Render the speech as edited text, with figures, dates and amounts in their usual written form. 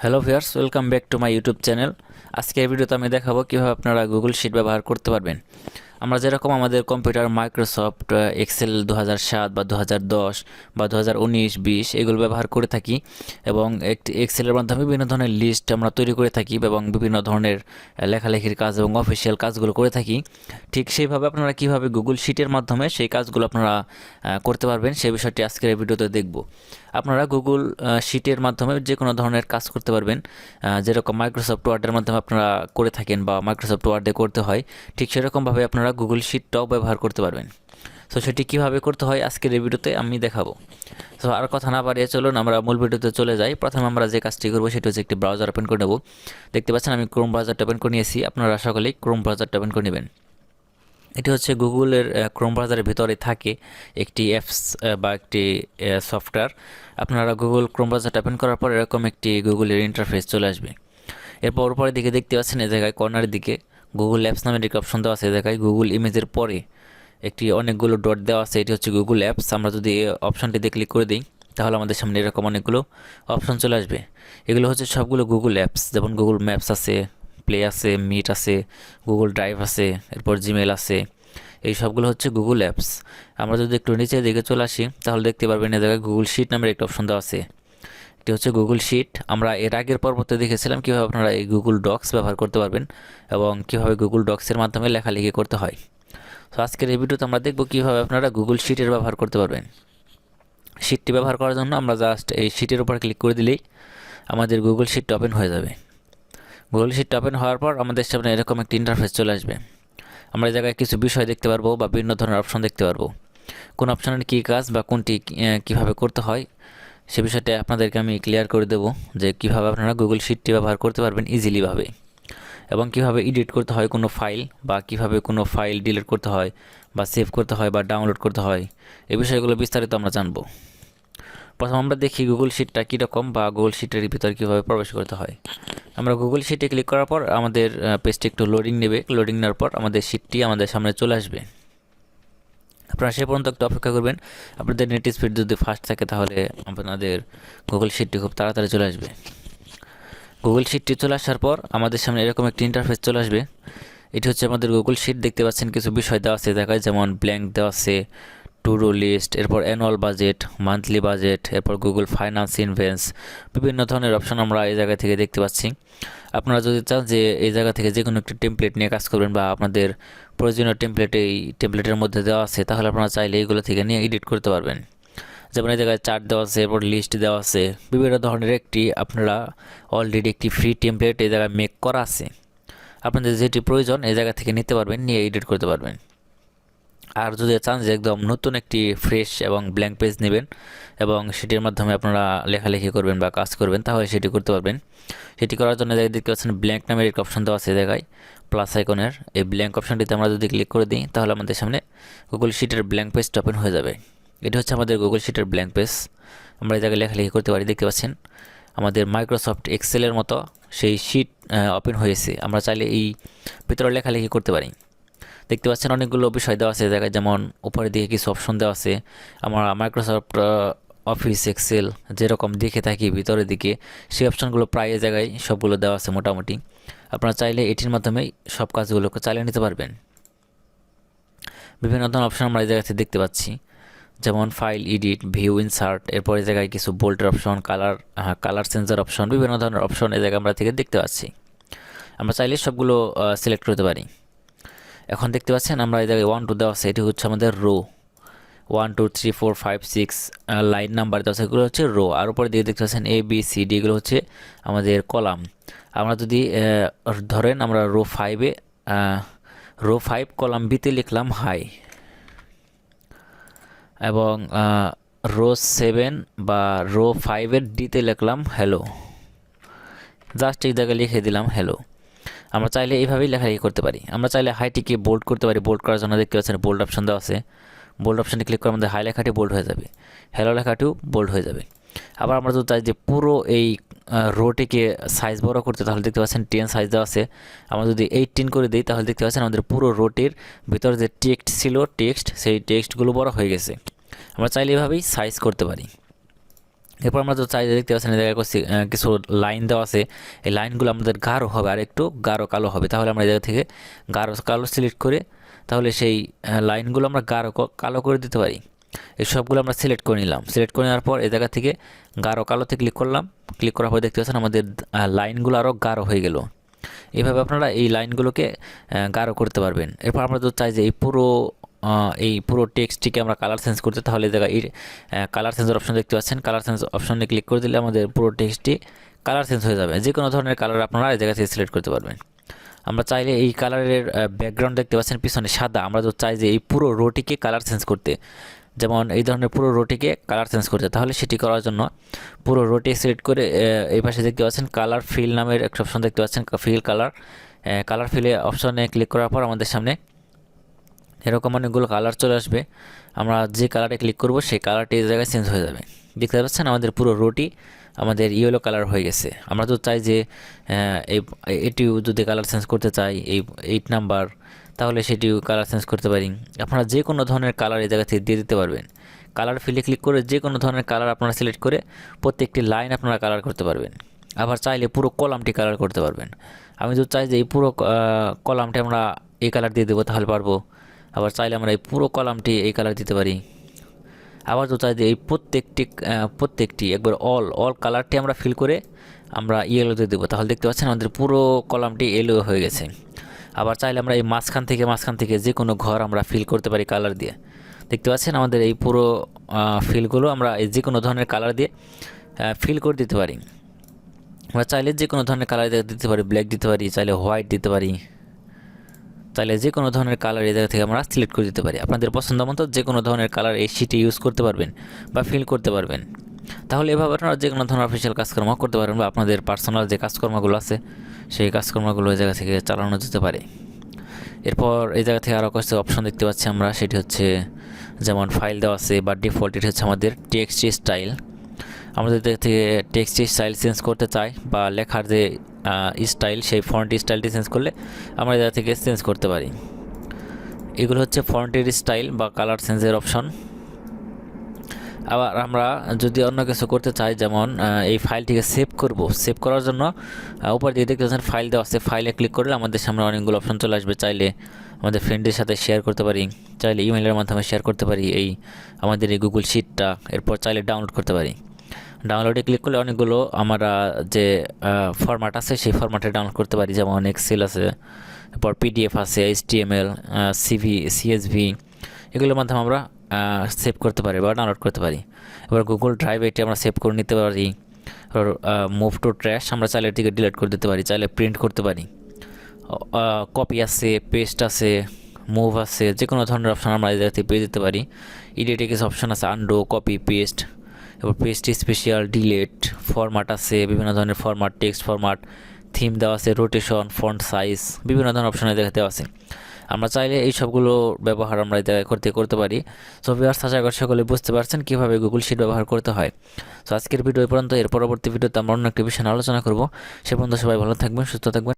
Hello viewers, welcome back to my YouTube channel. আজকের ভিডিওতে আমি দেখাবো কীভাবে আপনারা গুগল শিট ব্যবহার করতে পারবেন। আমরা যেরকম আমাদের কম্পিউটার মাইক্রোসফট এক্সেল 2007 বা 2010 বা 2019-20 এগুলো ব্যবহার করে থাকি এবং একটি এক্সেলের মাধ্যমে বিভিন্ন ধরনের লিস্ট আমরা তৈরি করে থাকি এবং বিভিন্ন ধরনের লেখালেখির কাজ এবং অফিসিয়াল কাজগুলো করে থাকি। ঠিক সেইভাবে আপনারা কীভাবে গুগল শিটের মাধ্যমে সেই কাজগুলো আপনারা করতে পারবেন সেই বিষয়টি আজকের এই ভিডিওতে দেখব। আপনারা গুগল শিটের মাধ্যমে যে কোনো ধরনের কাজ করতে পারবেন, যেরকম মাইক্রোসফট ওয়ার্ডের মাধ্যমে আপনারা করে থাকেন বা মাইক্রোসফট ওয়ার্ডে করতে হয়, ঠিক সেরকমভাবে আপনারা গুগল শিটটাও ব্যবহার করতে পারবেন। সো সেটি কীভাবে করতে হয় আজকের এই ভিডিওতে আমি দেখাবো। সো আর কথা না বাড়িয়ে চলুন আমরা মূল ভিডিওতে চলে যাই। প্রথমে আমরা যে কাজটি করবো সেটা হচ্ছে একটি ব্রাউজার ওপেন করে নেব। দেখতে পাচ্ছেন আমি ক্রোম ব্রাউজারটা ওপেন করে নিয়েছি, আপনারা আশা করি ক্রোম ব্রাউজারটা ওপেন করে নেবেন। এটি হচ্ছে গুগলের ক্রোম ব্রাউজারের ভিতরে থাকে একটি অ্যাপস বা একটি সফটওয়্যার। আপনারা গুগল ক্রোম ব্রাউজারটা ওপেন করার পর এরকম একটি গুগলের ইন্টারফেস চলে আসবে। এরপর উপরের দিকে দেখতে পাচ্ছেন এই জায়গায় কর্নারের দিকে গুগল অ্যাপস নামের একটি অপশন দেওয়া আছে। এই জায়গায় গুগল ইমেজের পরে একটি অনেকগুলো ডট দেওয়া আছে, এটি হচ্ছে গুগল অ্যাপস। আমরা যদি এই অপশনটিতে ক্লিক করে দিই তাহলে আমাদের সামনে এরকম অনেকগুলো অপশন চলে আসবে। এগুলো হচ্ছে সবগুলো গুগল অ্যাপস, যেমন গুগল ম্যাপস আছে, প্লে আছে, মিট আছে, গুগল ড্রাইভ আছে, এরপর জিমেল আছে। এই সবগুলো হচ্ছে গুগল অ্যাপস। আমরা যদি একটু নিচের দিকে চলে আসি তাহলে দেখতে পারবেন এই জায়গায় গুগল শিট নামের একটা অপশন দেওয়া আছে। এটি হচ্ছে গুগল শিট। আমরা এর আগের পর্বতে দেখেছিলাম কীভাবে আপনারা এই গুগল ডক্স ব্যবহার করতে পারবেন এবং কীভাবে গুগল ডক্সের মাধ্যমে লেখালেখি করতে হয়। তো আজকের এই ভিডিওতে আমরা দেখব কীভাবে আপনারা গুগল শিটের ব্যবহার করতে পারবেন। শিটটি ব্যবহার করার জন্য আমরা জাস্ট এই শিটের উপর ক্লিক করে দিলেই আমাদের গুগল শিটটা ওপেন হয়ে যাবে। গুগল শিটটা ওপেন হওয়ার পর আমাদের সামনে এরকম একটি ইন্টারফেস চলে আসবে। আমরা এই জায়গায় কিছু বিষয় দেখতে পারবো বা বিভিন্ন ধরনের অপশন দেখতে পারবো। কোন অপশনের কী কাজ বা কোনটি কীভাবে করতে হয় সে বিষয়টা আপনাদেরকে আমি ক্লিয়ার করে দেবো, যে কীভাবে আপনারা গুগল শিটটি ব্যবহার করতে পারবেন ইজিলিভাবে এবং কীভাবে এডিট করতে হয় কোনো ফাইল বা কীভাবে কোনো ফাইল ডিলিট করতে হয় বা সেভ করতে হয় বা ডাউনলোড করতে হয়, এই বিষয়গুলো বিস্তারিত আমরা জানবো। প্রথম আমরা দেখি গুগল শিটটা কীরকম বা গুগল শিটের ভিতরে কীভাবে প্রবেশ করতে হয়। আমরা গুগল শিটে ক্লিক করার পর আমাদের পেজটি একটু লোডিং নেবে। লোডিং নেওয়ার পর আমাদের শিটটি আমাদের সামনে চলে আসবে। আপনারা সে পর্যন্ত একটু অপেক্ষা করবেন। আপনাদের নেট স্পিড যদি ফাস্ট থাকে তাহলে আপনাদের গুগল শিটটি খুব তাড়াতাড়ি চলে আসবে। গুগল শিটটি চলে আসার পর আমাদের সামনে এরকম একটি ইন্টারফেস চলে আসবে। এটি হচ্ছে আমাদের গুগল শিট। দেখতে পাচ্ছেন কিছু বিষয় দেওয়া আছে দেখায়, যেমন ব্ল্যাঙ্ক দেওয়া আছে, টু ডু লিস্ট, এরপর অ্যানুয়াল বাজেট, মান্থলি বাজেট, এরপর গুগল ফাইন্যান্স ইনভেন্স, বিভিন্ন ধরনের অপশন আমরা এই জায়গা থেকে দেখতে পাচ্ছি। আপনারা যদি চান যে এই জায়গা থেকে যে কোনো একটি টেমপ্লেট নিয়ে কাজ করবেন বা আপনাদের প্রয়োজনীয় টেমপ্লেট এই টেমপ্লেটের মধ্যে দেওয়া আছে, তাহলে আপনারা চাইলে এইগুলো থেকে নিয়ে এডিট করতে পারবেন। যেমন এই জায়গায় চার্ট দেওয়া আছে, এরপর লিস্ট দেওয়া আছে, বিভিন্ন ধরনের একটি আপনারা অলরেডি একটি ফ্রি টেমপ্লেট এই জায়গায় মেক করা আছে। আপনাদের যেটি প্রয়োজন এই জায়গা থেকে নিতে পারবেন, নিয়ে এডিট করতে পারবেন। আর যদি চান যে একদম নতুন একটি ফ্রেশ এবং ব্ল্যাঙ্ক পেজ নেবেন এবং সেটির মাধ্যমে আপনারা লেখালেখি করবেন বা কাজ করবেন, তাহলে সেটি করতে পারবেন। সেটি করার জন্য দেখতে পাচ্ছেন ব্ল্যাঙ্ক নামের একটি অপশন দেওয়া আছে জায়গায় প্লাস আইকনের। এই ব্ল্যাঙ্ক অপশনটিতে আমরা যদি ক্লিক করে দিই তাহলে আমাদের সামনে গুগল শিটের ব্ল্যাঙ্ক পেজটা ওপেন হয়ে যাবে। এটি হচ্ছে আমাদের গুগল শিটের ব্ল্যাঙ্ক পেজ। আমরা এই জায়গায় লেখালেখি করতে পারি। দেখতে পাচ্ছেন আমাদের মাইক্রোসফট এক্সেলের মতো সেই শিট ওপেন হয়েছে। আমরা চাইলে এই ভিতরে লেখালেখি করতে পারি। দেখতে পাচ্ছেন অনেকগুলো বিষয় দেওয়া আছে জায়গায়, যেমন উপরের দিকে কিছু অপশন দেওয়া আছে। আমরা মাইক্রোসফট অফিস এক্সেল যেরকম দেখে থাকি ভিতরের দিকে, সেই অপশনগুলো প্রায় জায়গায় সবগুলো দেওয়া আছে মোটামুটি। আপনারা চাইলে এটির মাধ্যমেই সব কাজগুলোকে চালিয়ে নিতে পারবেন। বিভিন্ন ধরনের অপশন আমরা এই জায়গাতে দেখতে পাচ্ছি, যেমন ফাইল এডিট, ভিউ, ইনসার্ট, এরপর এই জায়গায় কিছু বোল্টের অপশন, কালার চেঞ্জার অপশন, বিভিন্ন ধরনের অপশন এই জায়গায় আমরা থেকে দেখতে পাচ্ছি। আমরা চাইলে সবগুলো সিলেক্ট করতে পারি। এখন দেখতে পাচ্ছেন আমরা এই জায়গায় 1 2 দেওয়া আছে, এটি হচ্ছে আমাদের রো। 1 2 3 4 5 6 লাইন নাম্বার দেওয়া আছে, এগুলো হচ্ছে রো। আর উপরে দিকে দেখতে পাচ্ছেন ABCD, এগুলো হচ্ছে আমাদের কলাম। আমরা যদি ধরেন আমরা রো 5 কলাম বিতে লিখলাম হাই এবং রো 7 বা রো 5-এর ডিতে লিখলাম হ্যালো। জাস্ট এই জায়গায় লিখে দিলাম হ্যালো। আমরা চাইলে এইভাবেই লেখালেখি করতে পারি। আমরা চাইলে হাইটিকে বোল্ড করতে পারি। বোল্ড করার জন্য দেখতে পাচ্ছেন বোল্ড অপশন দেওয়া আছে। বোল্ড অপশানে ক্লিক করে আমাদের হাই লেখাটি বোল্ড হয়ে যাবে, হ্যালো লেখাটিও বোল্ড হয়ে যাবে। আবার আমরা যদি চাই যে পুরো এই রোটিকে সাইজ বড় করতে, তাহলে দেখতে পাচ্ছেন 10 সাইজ দেওয়া আছে। আমরা যদি 18 করে দিই তাহলে দেখতে পাচ্ছেন আমাদের পুরো রোটির ভিতরে যে টেক্সট ছিল সেই টেক্সটগুলো বড় হয়ে গেছে। আমরা চাইলে এভাবেই সাইজ করতে পারি। এরপর আমরা তো চাই দেখতে পাচ্ছেন এই জায়গায় কিছু লাইন দেওয়া আছে, এই লাইনগুলো আমাদের গাঢ় হবে আর একটু গাঢ় কালো হবে। তাহলে আমরা এই জায়গা থেকে গাঢ় কালো সিলেক্ট করে তাহলে সেই লাইনগুলো আমরা গাঢ় কালো করে দিতে পারি। এই সবগুলো আমরা সিলেক্ট করে নিলাম। সিলেক্ট করে নেওয়ার পর এই জায়গা থেকে গাঢ় কালোতে ক্লিক করলাম। ক্লিক করার পর দেখতে পাচ্ছেন আমাদের লাইনগুলো আরও গাঢ় হয়ে গেল। এইভাবে আপনারা এই লাইনগুলোকে গাঢ় করতে পারবেন। এরপর আমরা তো চাই যে এই পুরো টেক্সটটিকে আমরা কালার চেঞ্জ করতে, তাহলে এই জায়গায় কালার চেঞ্জের অপশন দেখতে পাচ্ছেন। কালার চেঞ্জ অপশনে ক্লিক করে দিলে আমাদের পুরো টেক্সটটি কালার চেঞ্জ হয়ে যাবে। যে কোনো ধরনের কালার আপনারা এই জায়গা থেকে সিলেক্ট করতে পারবেন। আমরা চাইলে এই কালারের ব্যাকগ্রাউন্ড দেখতে পাচ্ছেন পিছনে সাদা, আমরা তো চাই যে এই পুরো রোটিকে কালার চেঞ্জ করতে, যেমন এই ধরনের পুরো রোটিকে কালার চেঞ্জ করতে, তাহলে সেটি করার জন্য পুরো রোটি সিলেক্ট করে এই পাশে দেখতে পাচ্ছেন কালার ফিল নামের একটা অপশন দেখতে পাচ্ছেন, ফিল কালার ফিলে অপশনে ক্লিক করার পর আমাদের সামনে এরকম অনেকগুলো কালার চলে আসবে। আমরা যে কালারে ক্লিক করব সেই কালারটি এই জায়গায় চেঞ্জ হয়ে যাবে। দেখতে পাচ্ছেন আমাদের পুরো রোটি আমাদের ইয়েলো কালার হয়ে গেছে। আমরা তো চাই যে এটিও যদি কালার চেঞ্জ করতে চাই এই 8 নাম্বার, তাহলে সেটিও কালার চেঞ্জ করতে পারি। আপনারা যে কোনো ধরনের কালার এই জায়গা থেকে দিয়ে দিতে পারবেন। কালার ফিলে ক্লিক করে যে কোনো ধরনের কালার আপনারা সিলেক্ট করে প্রত্যেকটি লাইন আপনারা কালার করতে পারবেন। আবার চাইলে পুরো কলামটি কালার করতে পারবেন। আমি তো চাই যে এই পুরো কলামটি আমরা এই কালার দিয়ে দেবো, তাহলে পারবো। আবার চাইলে আমরা এই পুরো কলামটি এই কালার দিতে পারি। আবার তো চাই যে এই প্রত্যেকটি একবার অল কালারটি আমরা ফিল করে আমরা ইয়েলোতে দেবো, তাহলে দেখতে পাচ্ছেন আমাদের পুরো কলামটি ইয়েলো হয়ে গেছে। আবার চাইলে আমরা এই মাঝখান থেকে যে কোনো ঘর আমরা ফিল করতে পারি কালার দিয়ে। দেখতে পাচ্ছেন আমাদের এই পুরো ফিলগুলো আমরা এই যে কোনো ধরনের কালার দিয়ে ফিল করে দিতে পারি। আমরা চাইলে যে কোনো ধরনের কালার দিতে পারি, ব্ল্যাক দিতে পারি, চাইলে হোয়াইট দিতে পারি, চাইলে যে কোনো ধরনের কালার এই জায়গা থেকে আমরা সিলেক্ট করে দিতে পারি। আপনাদের পছন্দ মতো যে কোনো ধরনের কালার এই শিটে ইউজ করতে পারবেন বা ফিল করতে পারবেন। তাহলে এভাবে আপনারা যে কোনো ধরনের অফিসিয়াল কাজকর্ম করতে পারবেন বা আপনাদের পার্সোনাল যে কাজকর্মগুলো আছে সেই কাজকর্মগুলো এই জায়গা থেকে চালানো যেতে পারে। এরপর এই জায়গা থেকে আরও কিছু অপশন দেখতে পাচ্ছি আমরা, সেটি হচ্ছে যেমন ফাইল দেওয়া আছে বা ডিফল্ট, এটি হচ্ছে আমাদের টেক্সট স্টাইল। আমাদের থেকে টেক্সট স্টাইল চেঞ্জ করতে চাই বা লেখার যে স্টাইল সেই ফন্ট স্টাইলটি চেঞ্জ করলে আমরা এটা থেকে চেঞ্জ করতে পারি। এগুলো হচ্ছে ফন্টের স্টাইল বা কালার চেঞ্জের অপশন। আবার আমরা যদি অন্য কিছু করতে চাই, যেমন এই ফাইলটিকে সেভ করার জন্য উপর দিয়ে দেখতে পাচ্ছেন ফাইল দেওয়া আছে, ফাইলে ক্লিক করলে আমাদের সামনে অনেকগুলো অপশন চলে আসবে। চাইলে আমাদের ফ্রেন্ডের সাথে শেয়ার করতে পারি, চাইলে ইমেলের মাধ্যমে শেয়ার করতে পারি আমাদের এই গুগল শিটটা। এরপর চাইলে ডাউনলোড করতে পারি। ডাউনলোডে ক্লিক করলে অনেকগুলো আমরা যে ফরম্যাট আছে সেই ফরম্যাটে ডাউনলোড করতে পারি, যেমন এক্সেল আছে, এরপর পিডিএফ আছে, HTML, CSV, এগুলোর মাধ্যমে আমরা সেভ করতে পারি বা ডাউনলোড করতে পারি। এবার গুগল ড্রাইভ এটি আমরা সেভ করে নিতে পারি। এবার মুভ টু ট্র্যাশ, আমরা চাইলে এটিকে ডিলিট করে দিতে পারি, চাইলে প্রিন্ট করতে পারি। কপি আছে, পেস্ট আছে, মুভ আছে, যে কোনো ধরনের অপশন আমরা এই জায়গা থেকে পেয়ে দিতে পারি। এডিটে কিছু অপশন আছে, আনডু, কপি, পেস্ট, এবার পেস্ট স্পেশাল, ডিলেট, ফরম্যাট আছে, বিভিন্ন ধরনের ফরম্যাট, টেক্সট ফরম্যাট, থিম দেওয়া আছে, রোটেশন, ফন্ট সাইজ, বিভিন্ন ধরনের অপশন এই জায়গায় দেওয়া আছে। আমরা চাইলে এই সবগুলো ব্যবহার আমরা এই জায়গায় করতে পারি। সো ভিউয়ার্স, আশা করি সকলে বুঝতে পারছেন কীভাবে গুগল শিট ব্যবহার করতে হয়। সো আজকের ভিডিও এই পর্যন্ত। এর পরবর্তী ভিডিওতে আমরা অন্য একটি বিষয় নিয়ে আলোচনা করব। সে পর্যন্ত সবাই ভালো থাকবেন, সুস্থ থাকবেন।